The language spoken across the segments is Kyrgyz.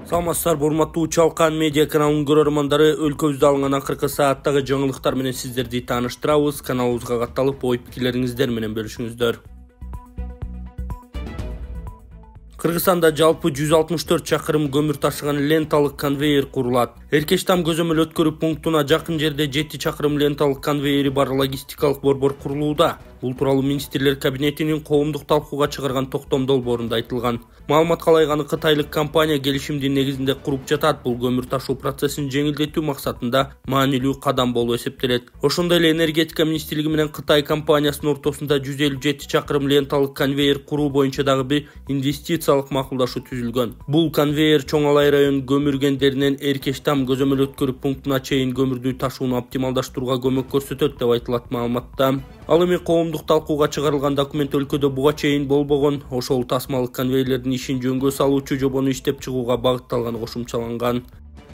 Саламатсыздар, урматтуу Чалкан медиа каналынын көрөрмандары, өлкөбүздө алынган акыркы сааттагы жаңылыктар менен сиздерди тааныштырабыз. Каналыбызга катталып, ой пикирлериңиздер менен бөлүшүңүздөр. Кыргызстанда жалпы 164 чакырым көмүр ташыган ленталык конвейер курулат. Эркештам көзөмөл өткөрүү пунктуна жакын жерде 7 чакырым ленталык конвейери бар логистикалык борбор курулууда. Бул тууралуу министрлер кабинетинин коомдук талкууга чыгарган токтом долбоорунда айтылган. Маалыматка ылайык кытайлык компания келишимдин негизинде куруп жатат. Бул көмүр ташуу процессин жеңилдетүү максатында маанилүү кадам болуп эсептелет. Ошондой эле энергетика министрлиги менен Кытай компаниясынын ортосунда 157 чакырым ленталык конвейер куруу боюнча дагы бир инвестициялык макулдашуу түзүлгөн. Бул конвейер Чоң Алай районунун көмүргендеринен Эркештам көзөмөл өткөрүү пунктуна чейин көмүрдү ташууну оптималдаштырууга көмөк көрсөтөт деп айтылат маалыматта. Ал эми коомдук талкууга чыгарылган документ өлкөдө буга чейин болбогон ошол тасмалык конвейерлердин ишин жөнгө салуучу жобону иштеп чыгууга багытталганы кошумчаланган.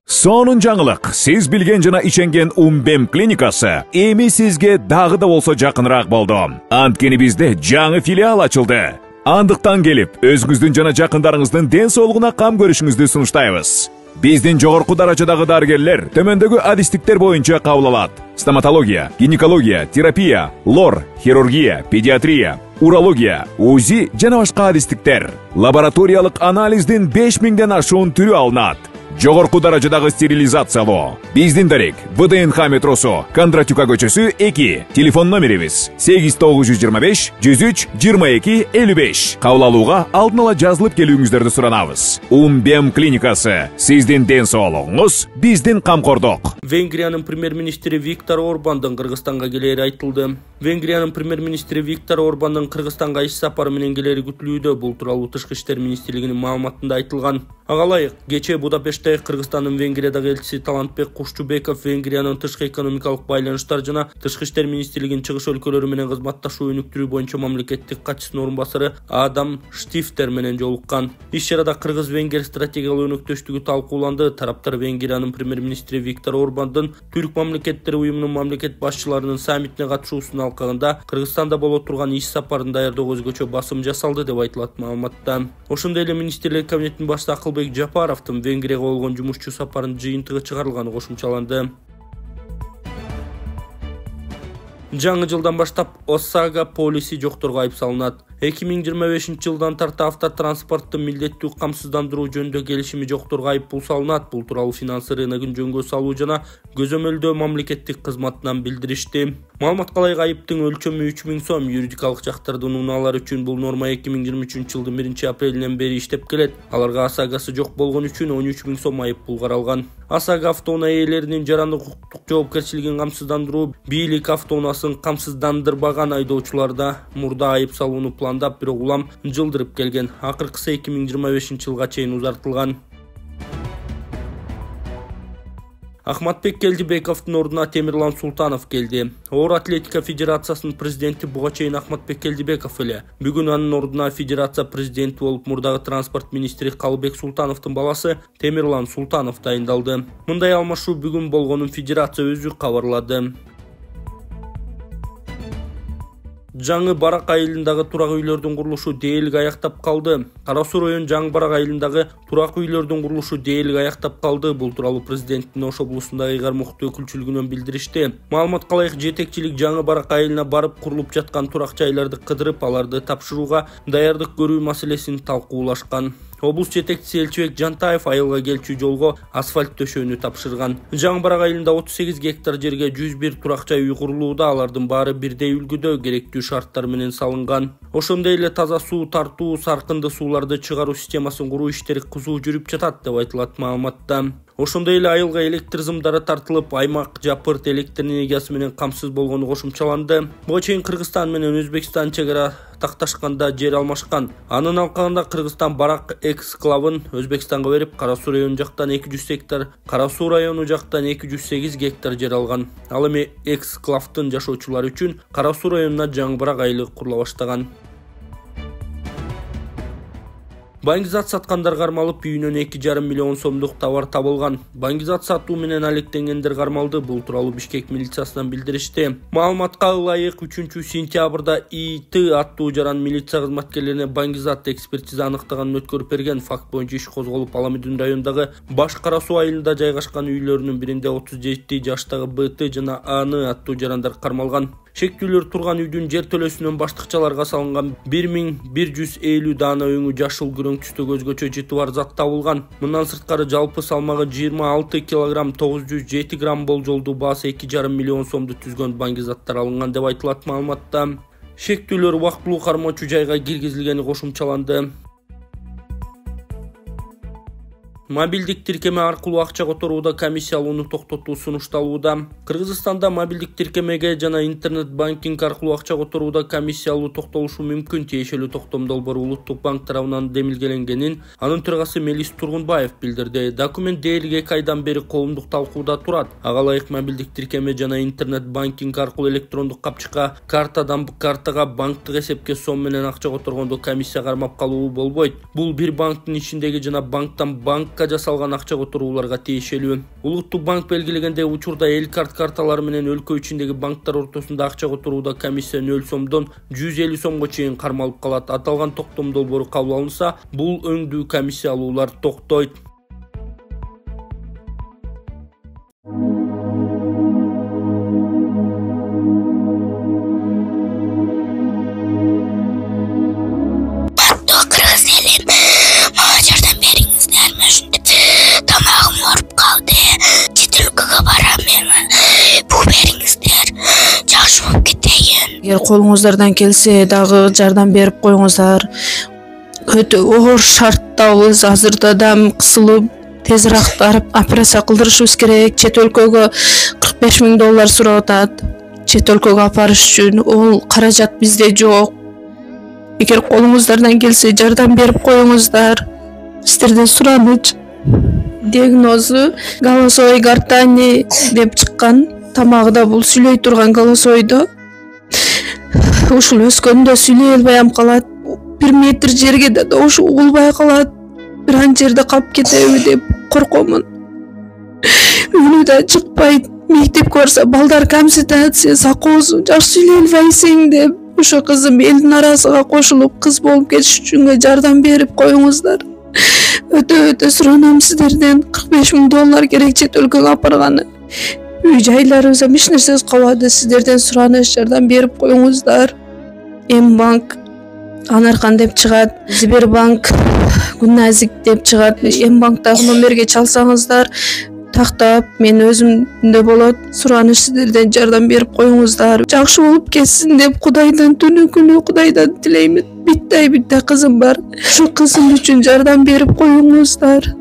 Сонун жаңылык. Сиз билген жана иченген Умбем клиникасы эми сизге дагы да болсо жакыныраак болду. Анткени бизде жаңы филиал ачылды. Андыктан келип, өзүңүздүн жана жакындарыңыздын ден соолугуна кам көрүшүңүздү сунуштайбыз. Биздин жогорку даражадагы дарыгерлер төмөндөгү адистиктер боюнча кабыл алат: стоматология, гинекология, терапия, лор, хирургия, педиатрия, урология, УЗИ жана башка адистиктер. Лабораториялык анализдин 5000ден ашуун түрү алынат. Жогорку даражадагы стерилизациялоо. Биздин дарек ВДНХ метросу, Кондратюка көчөсү 2. Телефон номерибиз 8925 103 22 55. Кабыл алууга алдын ала жазылып келүүңүздөрдү суранабыз. Умбем клиникасы. Сиздин ден соолугуңуз, биздин камкордук. Венгриянын премьер-министри Виктор Орбандын Кыргызстанга келери айтылды. Венгриянын премьер-министри Виктор Орбандын Кыргызстанга иш сапары менен келери күтүлүүдө. Бул тууралуу Тышкы иштер министрлигинин маалыматында айтылган. Ага ылайык, кечээ Будапештте Кыргызстандын Венгриядагы элчиси Талантбек Кушчубеков Венгриянын тышкы экономикалык байланыштар жана Тышкы иштер министрлигинин чыгыш өлкөлөрү менен кызматташуу өнүктүрүү боюнча мамлекеттик катчысынын орун басары Адам Штифтер менен жолуккан. Иш чарада Кыргыз-Венгер стратегиялык өнөктөштүгү талкууланды. Тараптар Венгриянын премьер-министри Виктор Орбандын Түрк мамлекеттери уюмунун мамлекет башчыларынын саммитине катышуусунун алкагында Кыргызстанда боло турган иш сапарын даярдоого өзгөчө басым жасалды деп айтылат маалыматта. Ошондой эле министрлер кабинетинин башчысы Акылбек Жапаровдун Венгрияга болгон жумушчу сапарынын жыйынтыгы чыгарылганы кошумчаланды. Жаңы жылдан баштап ОСАГО полиси жокторго айып салынат. 2025 жылдан тарта автотранспортты милдеттүү камсыздандыруу жөнүндө келишими жокторго айып пул салынат. Бул тууралуу финансы рыногун жөнгө салуу жана көзөмөлдөө мамлекеттик кызматынан билдиришти. Маалыматка ылайык айыптын өлчөмү 3000 сом, юридикалык жактардын унаалары үчүн бул норма 2023 жылдын 1 апрелинен бери иштеп келет. Аларга ОСАГОсы жок болгон үчүн 13000 сом айып пул каралган. ОСАГО автоунаа ээлеринин жарандык укуктук жоопкерчилигин камсыздандыруу, бийлик автоунаасын камсыздандырбаган айдоочуларда мурда айып салууну пландап, бирок улам жылдырып келген. Акыркысы 2025 жылга чейин узартылган. Ахматбек Келдибековдун ордуна Темирлан Султанов келди. Оор атлетика федерациясынын президенти буга чейин Ахматбек Келдибеков эле. Бүгүн анын ордуна федерация президенти болуп мурдагы транспорт министри Калыбек Султановдун баласы Темирлан Султанов дайындалды. Мындай алмашуу бүгүн болгонун федерация өзү кабарлады. Жаңы Барак айылындагы турак үйлөрдүн курулушу дээрлик аяктап калды. Кара Суу районунун Жаңы Барак айылындагы турак үйлөрдүн курулушу дээрлик аяктап калды. Бул тууралуу президенттин Ош облусундагы ыйгармуктуу өкүлчүлүгүнөн билдиришти. Маалыматка ылайык, жетекчилик Жаңы Барак айылына барып курулуп жаткан турак жайларды кыдырып, аларды тапшырууга даярдык көрүү маселесин талкуулашкан. Облус жетекчиси Элчибек Жантаев айылга келчү жолго асфальт төшөөнү тапшырган. Жаңы Барак айылында 38 гектар жерге 101 турак жай үй курулууда. Алардын баары бирдей үлгүдө, керектүү шарттар менен салынган. Ошондой эле таза суу тартуу, саркынды сууларды чыгаруу системасын куруу иштери кызуу жүрүп жатат деп айтылат маалыматта. Ошондой эле айылга электр зымдары тартылып, аймак жапырт электр энергиясы менен камсыз болгону кошумчаланды. Буга чейин Кыргызстан менен Өзбекстан чегара такташканда жер алмашкан. Анын алкагында Кыргызстан Барак эксклавын Өзбекстанга берип, Кара Суу району жактан 200 гектар, Кара Суу району жактан 208 гектар жер алган. Ал эми эксклавдын жашоочулары үчүн Кара Суу районуна Жаңы Барак айылы курула баштаган. Баңгизат саткандар кармалып, үйүнөн 2,5 миллион сомдук товар табылган. Баңгизат сатуу менен алектенгендер кармалды. Бул тууралуу Бишкек милициясынан билдиришти. Маалыматка ылайык 3-сентябрда ИТ аттуу жаран милиция кызматкерлерине Баңгизат экспертиза аныктаганын өткөрүп берген. Факт боюнча иш козголуп, Аламүдүн районундагы Баш Кара Суу айылында жайгашкан үйлөрүнүн биринде 37 жаштагы БТ жана АН аттуу жарандар кармалган. Шектүүлөр турган үйдүн жер төлөсүнөн баштыкчаларга салынган 1150 даана өңү жашыл күрөң түстө көзгөчө жыты бар зат табылган. Мындан сырткары жалпы салмагы 26 кг 907 грамм болжолдуу баасы 2,5 миллион сомду түзгөн Баңгизаттар алынган деп айтылат маалыматта. Шектүүлөр убактылуу кармоочу жайга киргизилгени кошумчаланды. Мобилдик тиркеме аркылуу акча которууда комиссиялууну токтотуу сунушталууда. Кыргызстанда мобилдик тиркемеге жана интернет банкинг аркылуу акча которууда комиссиялуу токтолушу мүмкүн. Тиешелүү токтом долбоору Улуттук банк тарабынан демилгеленгенин анын төрагасы Мелис Тургунбаев билдирди. Документ дээрлик 2 айдан бери коомдук талкууда турат. Ага ылайык мобилдик тиркеме жана интернет банкинг аркылуу электрондук капчыкка, картадан картага, банктык эсепке сом менен акча которгондо комиссия кармап калуу болбойт. Бул бир банктын ичиндеги жана банктан банкка жасалган акча которууларга тиешелүү. Улуттук банк белгилегендей учурда эл карталары менен өлкө ичиндеги банктар ортосунда акча которууда комиссия 0 сомдон 150 сомго чейин кармалып калат. Аталган токтом долбоору кабыл алынса, бул өңдүү комиссиялуулар токтойт. Эгер колуңуздардан келсе дагы жардам берип коюңуздар. Өтө оор шарттабыз. Азырда дам кысылып, тезирээк барып операция кылдырышыбыз керек. Чет өлкөгө $45,000 сурап атат. Чет өлкөгө апарыш үчүн ол каражат бизде жок. Эгер колуңуздардан келсе жардам берип коюңуздар. Сиздерден сураныч. Диагнозу голосовой гортани деп чыккан. Тамагыда бул сүйлөй турган голосойдо. Ушул өскөндө сүйлөй албай калат. 1 метр жерге да ушу угулбай калат. Бир ан жерде калып кетеби деп коркомун. Үйүнө да чыкпайт. Мектепке барса балдар камсытат, сен сакоосуң, жакшы сүйлөй албайсың деп. Ошо кызым элдин арасына кошулуп, кыз болуп кетиш үчүн жардам берип коюңуздар. Өтө суранам сиздерден. $45,000 керек чет өлкөгө апарганы. Үй жайларыбызга эч нерсебиз калбады. Сиздерден сураныш, жардам берип коюңуздар. М-банк Анархан деп чыгат, Сбербанк Гүнназик деп чыгат. М-банктагы номерге чалсаңыздар, тактап мен өзүмдө болот. Сураныш, сиздерден жардам берип коюңуздар. Жакшы болуп кетсин деп Кудайдан түнү күнү Кудайдан тилеймин. Битте кызым бар. Ушу кызым үчүн жардам берип коюңуздар.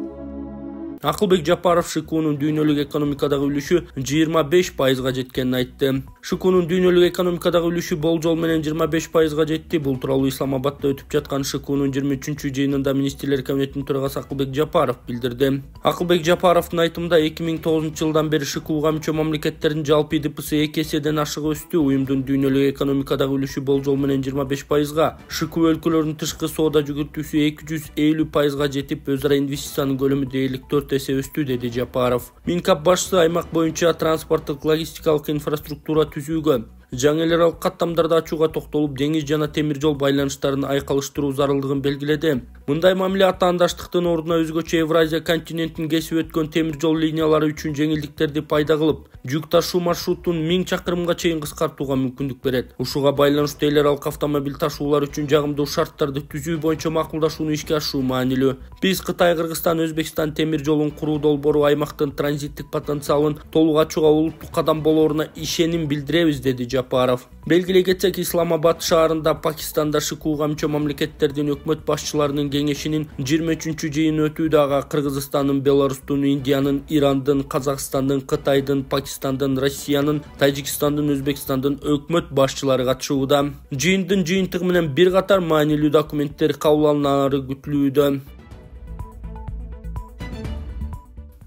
Акылбек Жапаров ШКУнун дүйнөлүк экономикадагы үлүшү 25%га жеткенин айтты. ШКУнун дүйнөлүк экономикадагы үлүшү болжол менен 25%га жетти. Бул тууралуу Исламабадда өтүп жаткан ШКУнун 23-жыйынында министрлер кабинетинин төрагасы Акылбек Жапаров билдирди. Акылбек Жапаровдун айтымында 2009-жылдан бери ШКУга мүчө мамлекеттердин жалпы ИДПсы 2 эседен ашык өстү. Уюмдун дүйнөлүк экономикадагы үлүшү болжол менен 25%га, ШКУ өлкөлөрүнүн тышкы соода жүгүртүүсү 250%га жетип, өз ара инвестициянын көлөмү дээрлик 4 эсе өстү, деди Жапаров. Минкап башчысы аймак боюнча транспорттук логистикалык инфраструктура түзүүгө, жаңы эл аралык каттамдарды ачууга токтолуп, деңиз жана темир жол байланыштарын айкалыштыруу зарылдыгын белгиледи. Мындай мамиле атаандаштыктын ордуна өзгөчө Евразия континентин кесип өткөн темир жол линиялары үчүн жеңилдиктерди пайда кылып, жүк ташуу маршрутун 1000 чакырымга чейин кыскартууга мүмкүндүк берет. Ушуга байланыштуу эл аралык автомобиль ташуулар үчүн жагымдуу шарттарды түзүү боюнча макулдашууну ишке ашыруу маанилүү. Биз Кытай, Кыргызстан, Өзбекстан темир жолун куруу долбоору аймактын транзиттик потенциалын толук ачууга улуттук кадам болооруна ишеним билдиребиз, деди Жапаров. Белгилей кетсек, Исламабад шаарында Пакистанда ШКУга мүчө мамлекеттердин өкмөт башчыларынын кеңешинин 23-жыйыны өтүүдө. Ага Кыргызстандын, Беларустун, Индиянын, Ирандын, Казакстандын, Кытайдын, Пакистандын, Россиянын, Тажикстандын, Өзбекстандын өкмөт башчылары катышууда. Жыйындын жыйынтыгы менен бир катар маанилүү документтер кабыл алынары күтүлүүдө.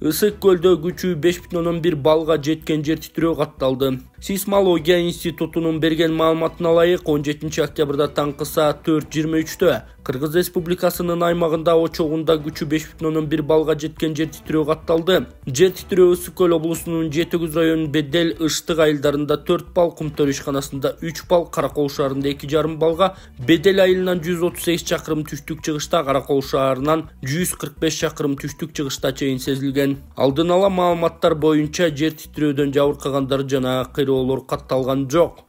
Ысык көлдө күчү 5,1 балга жеткен жер титирөө катталды. Сейсмология институтунун берген маалыматына ылайык 17 октябрда таңкы саат 4:23 Кыргыз Республикасынын аймагында очогунда күчү 5,1 балга жеткен жер титирөө катталды. Жер титирөө Ысык Көл облусунун Жетигүз районунун Бедел, Ыштык айылдарында 4 бал, Кумтөр ишканасында 3 бал, Каракол шаарында 2,5 балга, Бедел айылынан 138 чакырым түштүк-чыгышта, Каракол шаарынан 145 чакырым түштүк-чыгышта чейин сезилген. Алдын ала маалыматтар боюнча жер титирөөдөн жабыркагандар жана кыйроолор катталган жок.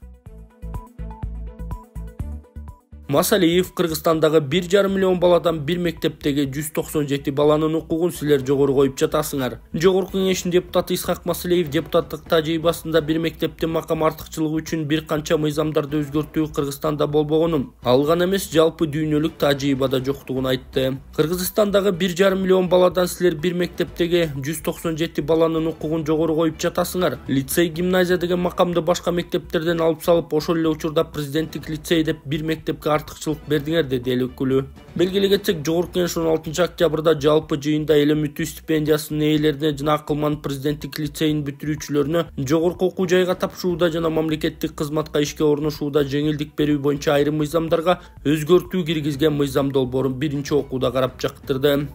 Масалиев Кыргызстандагы 1,5 миллион баладан бир мектептеги 197 баланын укугун силер жогору коюп жатасыңар. Жогорку кеңештин депутаты Исхак Масалиев депутаттык тажрыйбасында бир мектептин макам артыкчылыгы үчүн бир канча мыйзамдарды өзгөртүү Кыргызстанда болбогонун, алган эмес жалпы дүйнөлүк тажрыйбада жоктугун айтты. Кыргызстандагы 1,5 миллион баладан силер бир мектептеги 197 баланын укугун жогору коюп жатасыңар. Лицей, гимназия деген макамды башка мектептерден алып салып, ошол эле учурда президенттик лицей деп бир мектепке артыкчылык бердиңер деди эл өкүлү. Белгилей кетсек, Жогорку Кеңеш 16 октябрда жалпы жыйында эл үмүтү стипендиясынын ээлерине жана Акылман президенттик лицейин бүтүрүүчүлөрүнө жогорку окуу жайга тапшырууда жана мамлекеттик кызматка ишке орношууда жеңилдик берүү боюнча айрым мыйзамдарга өзгөртүү киргизген мыйзам долбоорун биринчи окууда карап жактырды.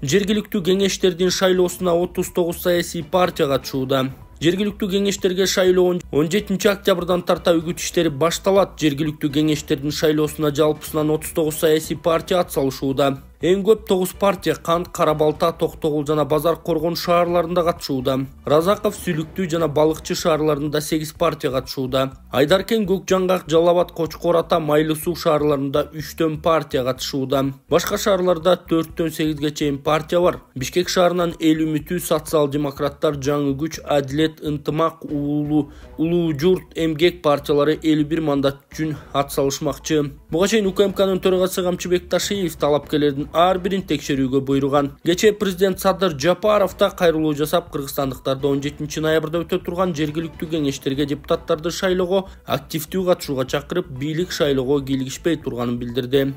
Жергиликтүү кеңештердин шайлоосуна 39 саясий партия катышууда. Жергиликтүү кеңештерге шайлоо 17 октябрдан тарта үгүт иштери башталат. Жергиликтүү кеңештердин шайлоосуна жалпысынан 39 саясий партия атсалышууда. Эң көп 9 партия Кант, Кара-Балта, Токтогул жана Базар Коргон шаарларында катышууда. Разаков, Сүлүктүү жана Балыкчы шаарларында 8 партия катышууда. Айдаркен, Көкжаңгак, Жалал Абад, Кочкор Ата, Майлы Суу шаарларында 3 партия катышууда. Башка шаарларда 4-төн 8ге чейин партия бар. Бишкек шаарынан Эл үмүтү, Социал-демократтар, Жаңы күч, Адилет, Ынтымак, Улуу журт, Эмгек партиялары 51 мандат үчүн атсалышмакчы. Буга чейин УКМКнын төрагасы Камчыбек Ташиев талапкерлердин ар бирин текшерүүгө буйруган. Кечээ президент Садыр Жапаров да кайрылуу жасап, кыргызстандыктарды 17 ноябрда өтө турган жергиликтүү кеңештерге депутаттарды шайлоого активдүү катышууга чакырып, бийлик шайлоого кийлигишпей турганын билдирди.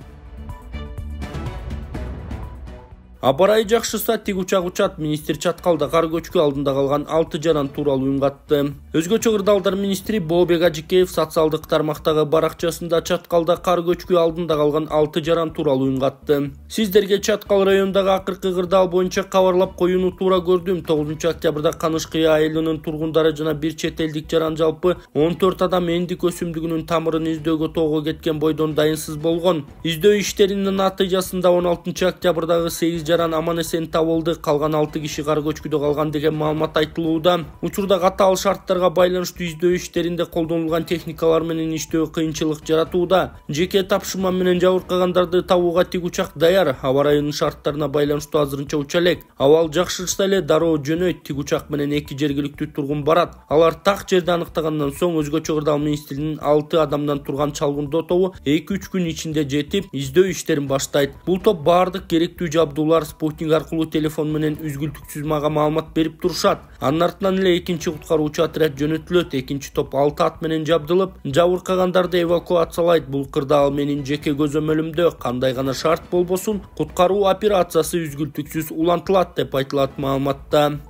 Абарай жакшыса тиг учак учат. Министр Чаткалда кар көчкү алдында калган 6 жаран тууралуу үн катты. Өзгөчө кырдаалдар министри Бообек Ажикеев социалдык тармактагы баракчасында Чаткалда кар көчкү алдында калган 6 жаран тууралуу үн катты. Сиздерге Чаткал районундагы акыркы кырдаал боюнча кабарлап коюуну туура көрдүм. 9 октябрда Канышкыя айылынын тургундары жана бир чет элдик жаран жалпы 14 адам эндик өсүмдүгүнүн тамырын издөөгө тоого кеткен бойдон дайынсыз болгон. Издөө иштеринин натыйжасында 16 октябрдагы 8 жаран аман-эсен табылды. Калган 6 киши кар көчкүдө калган деген маалымат айтылууда. Учурда катаал шарттарга байланыштуу издөө иштеринде колдонулган техникалар менен иштөө кыйынчылык жаратууда. Жеке тапшырма менен жабыркагандарды табууга тиг учак даяр. Аба ырайынын шарттарына байланыштуу азырынча уча элек. Абал жакшырса эле дароо жөнөйт. Тиг учак менен 2 жергиликтүү тургун барат. Алар так жерди аныктагандан соң өзгөчө кырдаал министринин 6 адамдан турган чалгындоо тобу 2-3 күн ичинде жетип, издөө иштерин баштайт. Бул топ баардык керектүү жабдуулар спутник аркылуу телефон менен үзгүлтүксүз мага маалымат берип турушат. Анын артынан эле экинчи куткаруучу отряд жөнөтүлөт. Экинчи топ 6 ат менен жабдылып, жабыркагандарды эвакуациялайт. Бул кырдаал менин жеке көзөмөлүмдө кандай гана шарт болбосун, куткаруу операциясы үзгүлтүксүз улантылат деп айтылат маалыматта.